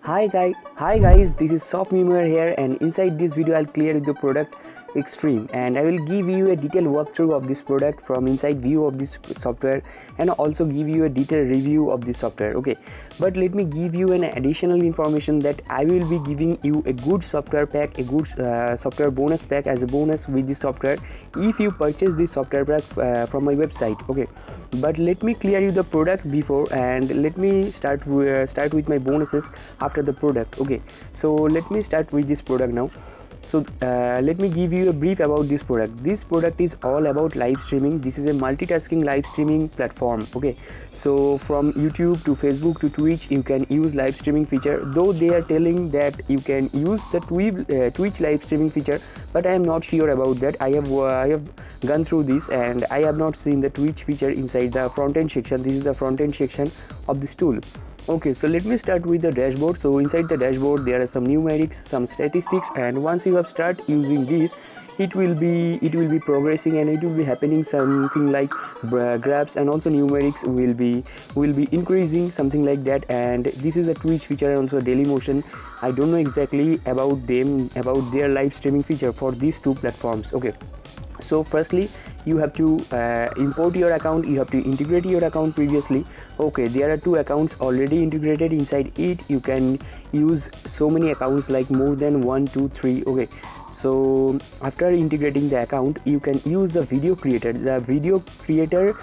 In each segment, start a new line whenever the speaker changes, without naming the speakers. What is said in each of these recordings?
Hi guys, this is Millionaire here, and inside this video I'll clear the product Xtreme, and I will give you a detailed walkthrough of this product from inside view of this software, and also give you a detailed review of this software. Okay, but let me give you an additional information that I will be giving you a good software pack, a good software bonus pack as a bonus with this software if you purchase this software pack from my website. Okay, but let me clear you the product before, and let me start with my bonuses after the product. Okay, so let me start with this product now. So let me give you a brief about this product. This product is all about live streaming. This is a multitasking live streaming platform. Okay, so from YouTube to Facebook to Twitch, you can use live streaming feature, though they are telling that you can use the Twitch live streaming feature, but I am not sure about that. I have gone through this and I have not seen the Twitch feature inside the front end section. This is the front end section of this tool. Okay, so let me start with the dashboard. So inside the dashboard there are some numerics, some statistics, and once you have start using this, it will be progressing, and it will be happening something like graphs, and also numerics will be increasing, something like that. And this is a Twitch feature and also Daily Motion. I don't know exactly about their live streaming feature for these two platforms. Okay, so firstly you have to import your account, you have to integrate your account previously. Okay, there are two accounts already integrated inside it. You can use so many accounts, like more than 1, 2, 3. Okay, so after integrating the account, you can use the video creator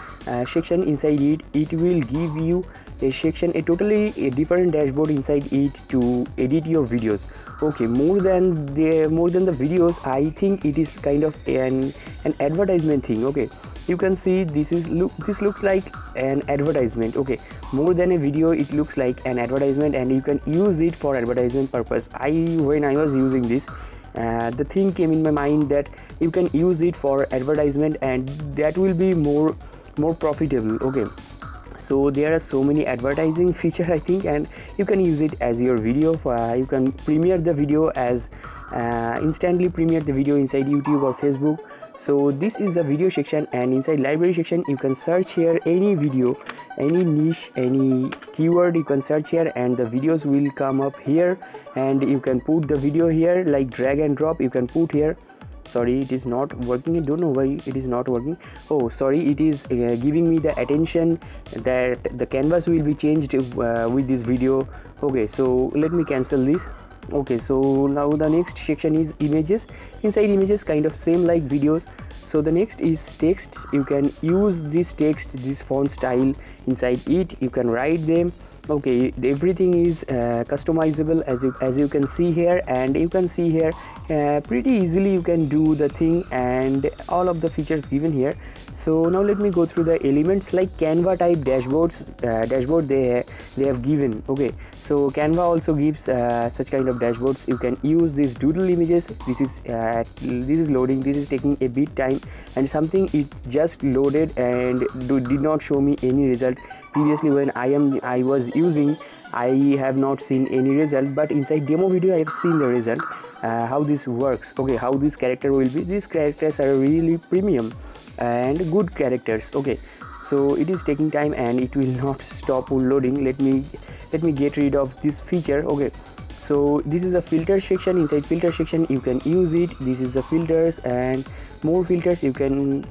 section inside it. It will give you a section, a totally different dashboard inside it to edit your videos. Okay, more than the videos, I think it is kind of an advertisement thing. Okay, you can see this looks like an advertisement. Okay, more than a video, it looks like an advertisement, and you can use it for advertisement purpose. When I was using this, the thing came in my mind that you can use it for advertisement, and that will be more profitable. Okay, so there are so many advertising feature, I think, and you can use it as your video. You can premiere the video as instantly premiere the video inside YouTube or Facebook. So this is the video section, and inside library section you can search here any video, any niche, any keyword. You can search here and the videos will come up here, and you can put the video here, like drag and drop. You can put here. Sorry, it is not working. I don't know why it is not working. Oh, sorry, it is giving me the attention that the canvas will be changed with this video. Okay, so let me cancel this. Okay, so now the next section is images. Inside images, kind of same like videos. So the next is texts. You can use this text, this font style inside it. You can write them. Okay, everything is customizable as you can see here, and you can see here pretty easily you can do the thing, and all of the features given here. So now let me go through the elements, like Canva type dashboard they have given. Okay, so Canva also gives such kind of dashboards. You can use these doodle images. This is loading. This is taking a bit time, and something it just loaded and did not show me any result. Previously when I was using, I have not seen any result, but inside demo video I have seen the result, how this works. Okay, how this character will be. These characters are really premium and good characters. Okay, so it is taking time and it will not stop loading. Let me get rid of this feature. Okay, so this is the filter section. Inside filter section you can use it. This is the filters, and more filters. You can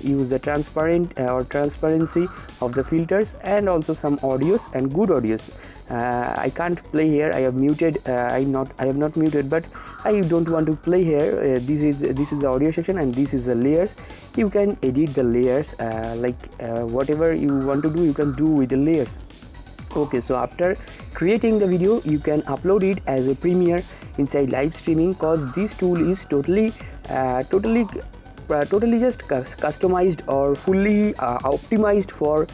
use the transparent or transparency of the filters, and also some audios and good audios. I can't play here. I have muted. I have not muted, but I don't want to play here. This is the audio section, and this is the layers. You can edit the layers, whatever you want to do, you can do with the layers. Okay, so after creating the video, you can upload it as a premiere inside live streaming, cause this tool is totally just customized or fully optimized for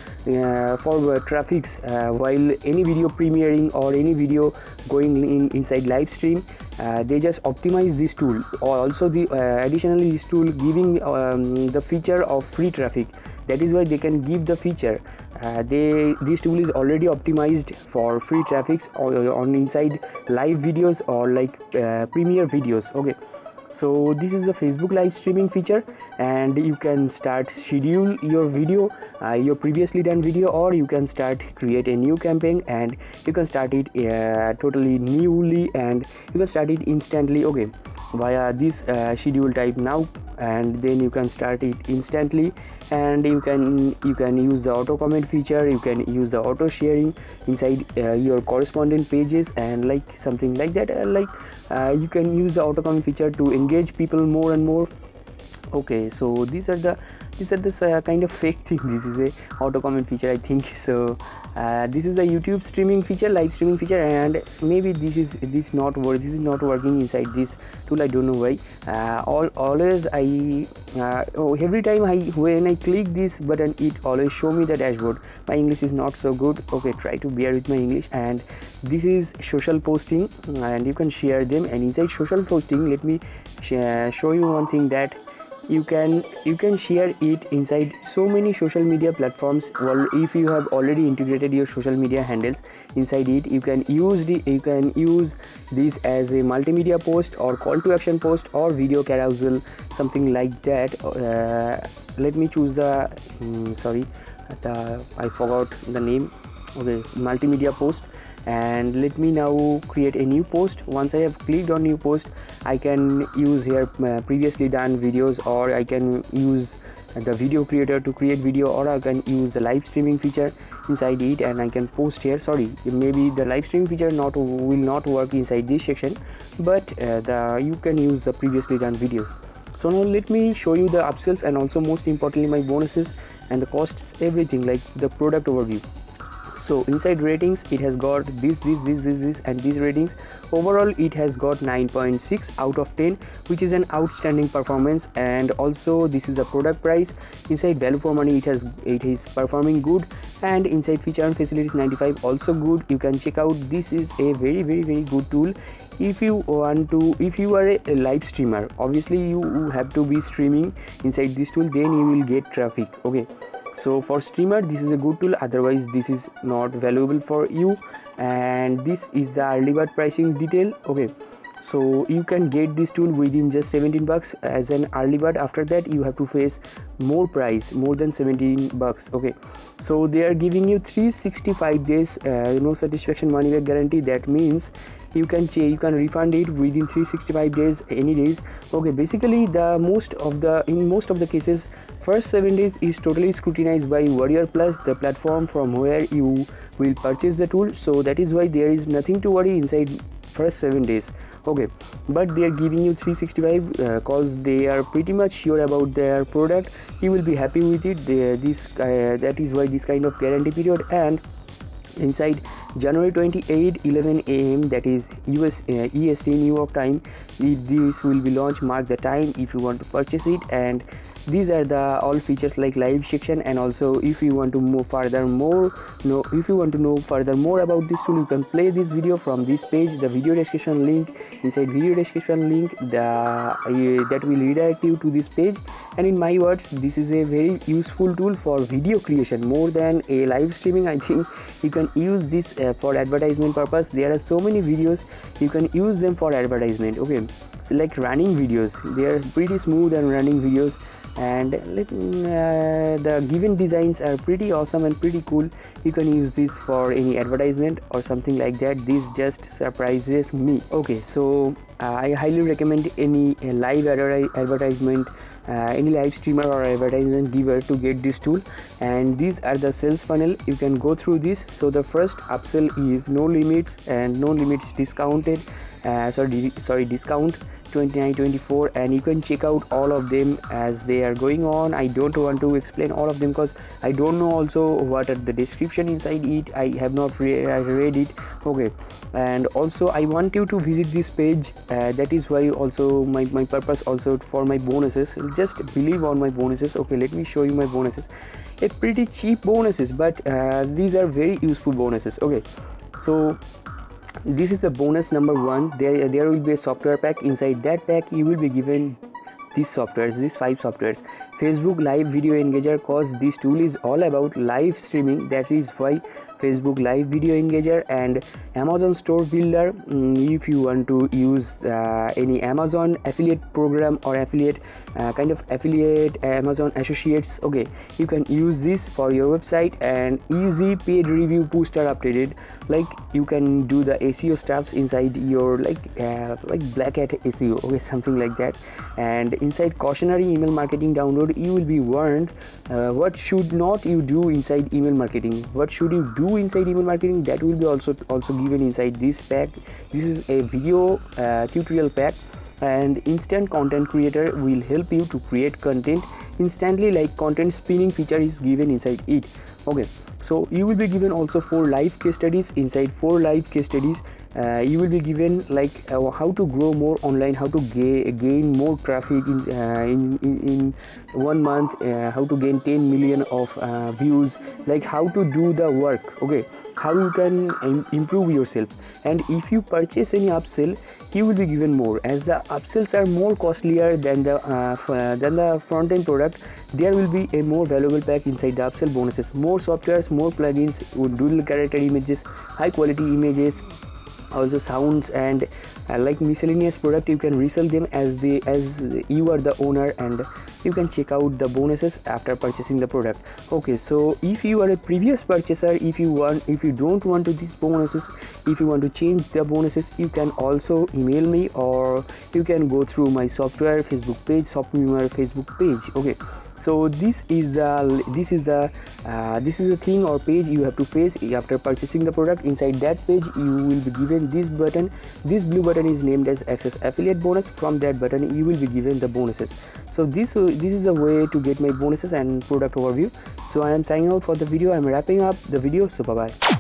traffics. While any video premiering or any video going inside live stream, they just optimize this tool. Also additionally, this tool giving the feature of free traffic. That is why they can give the feature. This tool is already optimized for free traffics on inside live videos or like premiere videos. Okay, So this is the Facebook live streaming feature, and you can start schedule your video, your previously done video, or you can start create a new campaign and you can start it totally newly, and you can start it instantly, okay, via this schedule type now, and then you can start it instantly. And you can use the auto comment feature, you can use the auto sharing inside your correspondent pages, and like something like that, you can use the auto comment feature to engage people more and more. Okay, so these are this kind of fake thing. This is a auto comment feature, I think. So this is the YouTube streaming feature, live streaming feature, and maybe this is not working inside this tool. I don't know why. Always every time when I click this button, it always show me the dashboard. My English is not so good. Okay, try to bear with my English. And this is social posting, and you can share them. And inside social posting, let me show you one thing, that you can share it inside so many social media platforms. Well, if you have already integrated your social media handles inside it, you can use this as a multimedia post or call to action post or video carousel, something like that. Let me choose I forgot the name. Okay, multimedia post. And let me now create a new post. Once I have clicked on new post, I can use here previously done videos, or I can use the video creator to create video, or I can use the live streaming feature inside it, and I can post here. Sorry, maybe the live streaming feature will not work inside this section, but you can use the previously done videos. So now let me show you the upsells, and also most importantly my bonuses and the costs, everything, like the product overview. So inside ratings, it has got this and these ratings. Overall it has got 9.6 out of 10, which is an outstanding performance. And also this is the product price. Inside value for money, it is performing good, and inside feature and facilities 95, also good. You can check out. This is a very good tool. If you are a live streamer, obviously you have to be streaming inside this tool, then you will get traffic. Okay, so for streamer this is a good tool, otherwise this is not valuable for you. And this is the early bird pricing detail. Okay, so you can get this tool within just $17 as an early bird. After that you have to face more price, more than $17. Okay, so they are giving you 365 days no satisfaction money back guarantee. That means you can refund it within 365 days, any days. Okay, basically in most of the cases, first 7 days is totally scrutinized by Warrior Plus, the platform from where you will purchase the tool. So that is why there is nothing to worry inside first 7 days. Okay, but they are giving you 365 cause they are pretty much sure about their product. You will be happy with it. That is why this kind of guarantee period. And inside January 28, 11 AM, that is US EST New York time, this will be launched. Mark the time if you want to purchase it. And these are the all features like live section. And also if you want to know further more about this tool, you can play this video from this page, the video description link. Inside video description link, that will redirect you to this page. And in my words, this is a very useful tool for video creation more than a live streaming. I think you can use this for advertisement purpose. There are so many videos, you can use them for advertisement. Okay, select running videos, they are pretty smooth and running videos. And the given designs are pretty awesome and pretty cool. You can use this for any advertisement or something like that. This just surprises me. Okay, so I highly recommend any live advertisement, any live streamer or advertisement giver to get this tool. And these are the sales funnel, you can go through this. So the first upsell is no limits, and no limits discounted, discount 29-24, and you can check out all of them as they are going on. I don't want to explain all of them because I don't know also what are the description inside it. I have not read it. Okay, and also I want you to visit this page. That is why also my purpose also for my bonuses. Just believe on my bonuses. Okay, let me show you my bonuses. It's pretty cheap bonuses, but these are very useful bonuses. Okay, so this is the bonus number 1. There will be a software pack. Inside that pack you will be given these 5 softwares: Facebook live video engager, cause this tool is all about live streaming. That is why Facebook live video engager. And Amazon store builder, if you want to use any Amazon affiliate program or affiliate kind of affiliate Amazon associates, okay, you can use this for your website. And easy paid review booster updated, like you can do the SEO stuffs inside your like black hat SEO, okay, something like that. And inside cautionary email marketing download, you will be warned what should not you do inside email marketing, what should you do inside email marketing, that will be also given inside this pack. This is a video tutorial pack. And instant content creator will help you to create content instantly, like content spinning feature is given inside it. Okay, so you will be given also 4 live case studies. Inside 4 live case studies, you will be given like how to grow more online, how to gain more traffic in 1 month, how to gain 10 million of views, like how to do the work, okay, how you can improve yourself. And if you purchase any upsell, you will be given more, as the upsells are more costlier than the front end product. There will be a more valuable pack inside the upsell bonuses, more softwares, more plugins, doodle character images, high quality images, also sounds, and like miscellaneous product. You can resell them as you are the owner, and you can check out the bonuses after purchasing the product. Okay, so if you are a previous purchaser, if you don't want to these bonuses, if you want to change the bonuses, you can also email me, or you can go through my software Facebook page, Software Facebook page. Okay, so this is the thing or page you have to face after purchasing the product. Inside that page, you will be given this button. This blue button is named as access affiliate bonus. From that button, you will be given the bonuses. So this is the way to get my bonuses and product overview. So I am signing out for the video. I am wrapping up the video. So bye bye.